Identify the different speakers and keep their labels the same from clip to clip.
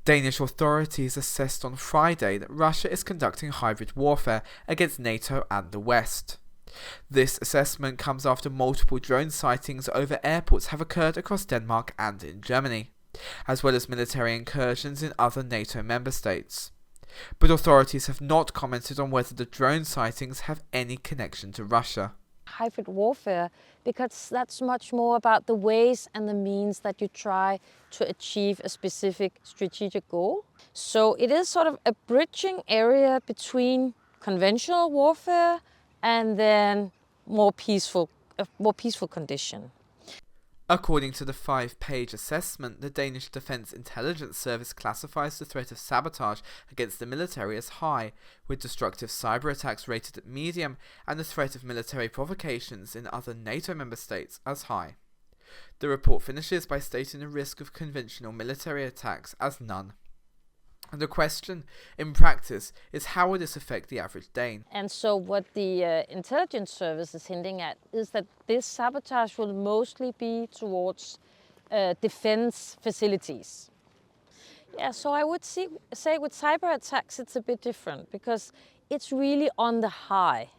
Speaker 1: Danish authorities assessed on Friday that Russia is conducting hybrid warfare against NATO and the West. This assessment comes after multiple drone sightings over airports have occurred across Denmark and in Germany, as well as military incursions in other NATO member states. But authorities have not commented on whether the drone sightings have any connection to Russia.
Speaker 2: Hybrid warfare, because that's much more about the ways and the means that you try to achieve a specific strategic goal. So it is sort of a bridging area between conventional warfare and then a more peaceful condition.
Speaker 1: According to the 5-page assessment, the Danish Defence Intelligence Service classifies the threat of sabotage against the military as high, with destructive cyber attacks rated at medium and the threat of military provocations in other NATO member states as high. The report finishes by stating the risk of conventional military attacks as none. And the question, in practice, is how will this affect the average Dane?
Speaker 2: And so what the intelligence service is hinting at is that this sabotage will mostly be towards defense facilities. Yeah, so I would say with cyber attacks it's a bit different because it's really on the high.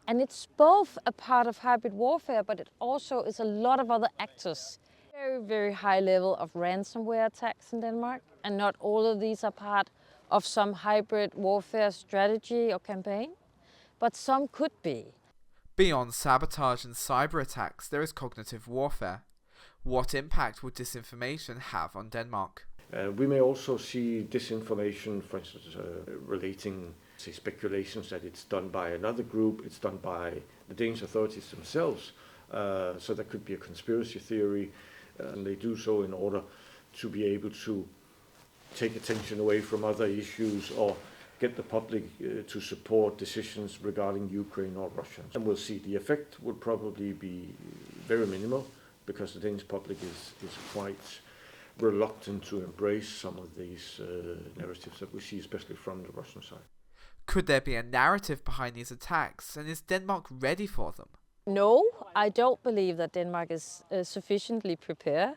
Speaker 2: And it's both a part of hybrid warfare, but it also is a lot of other actors. Very, very high level of ransomware attacks in Denmark, and not all of these are part of some hybrid warfare strategy or campaign, but some could be.
Speaker 1: Beyond sabotage and cyber attacks, there is cognitive warfare. What impact would disinformation have on Denmark?
Speaker 3: We may also see disinformation, for instance, relating, say, speculations that it's done by another group, it's done by the Danish authorities themselves. So there could be a conspiracy theory, and they do so in order to be able to take attention away from other issues or get the public to support decisions regarding Ukraine or Russia. And we'll see the effect will probably be very minimal because the Danish public is quite reluctant to embrace some of these narratives that we see, especially from the Russian side.
Speaker 1: Could there be a narrative behind these attacks, and is Denmark ready for them?
Speaker 2: No, I don't believe that Denmark is sufficiently prepared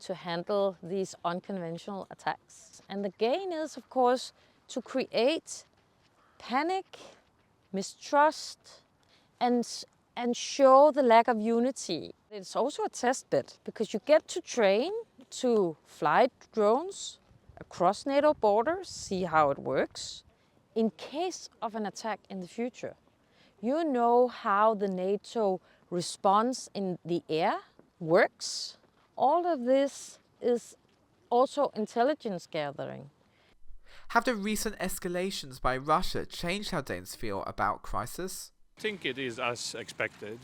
Speaker 2: to handle these unconventional attacks. And the gain is, of course, to create panic, mistrust, and show the lack of unity. It's also a test bed because you get to train to fly drones across NATO borders, see how it works, in case of an attack in the future. You know how the NATO response in the air works. All of this is also intelligence gathering.
Speaker 1: Have the recent escalations by Russia changed how Danes feel about crisis?
Speaker 4: I think it is as expected.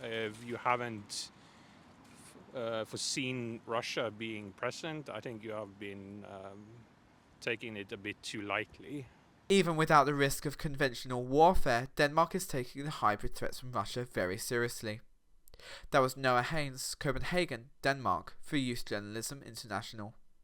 Speaker 4: If you haven't foreseen Russia being present, I think you have been taking it a bit too lightly.
Speaker 1: Even without the risk of conventional warfare, Denmark is taking the hybrid threats from Russia very seriously. That was Haynes, Copenhagen, Denmark, for Youth Journalism International.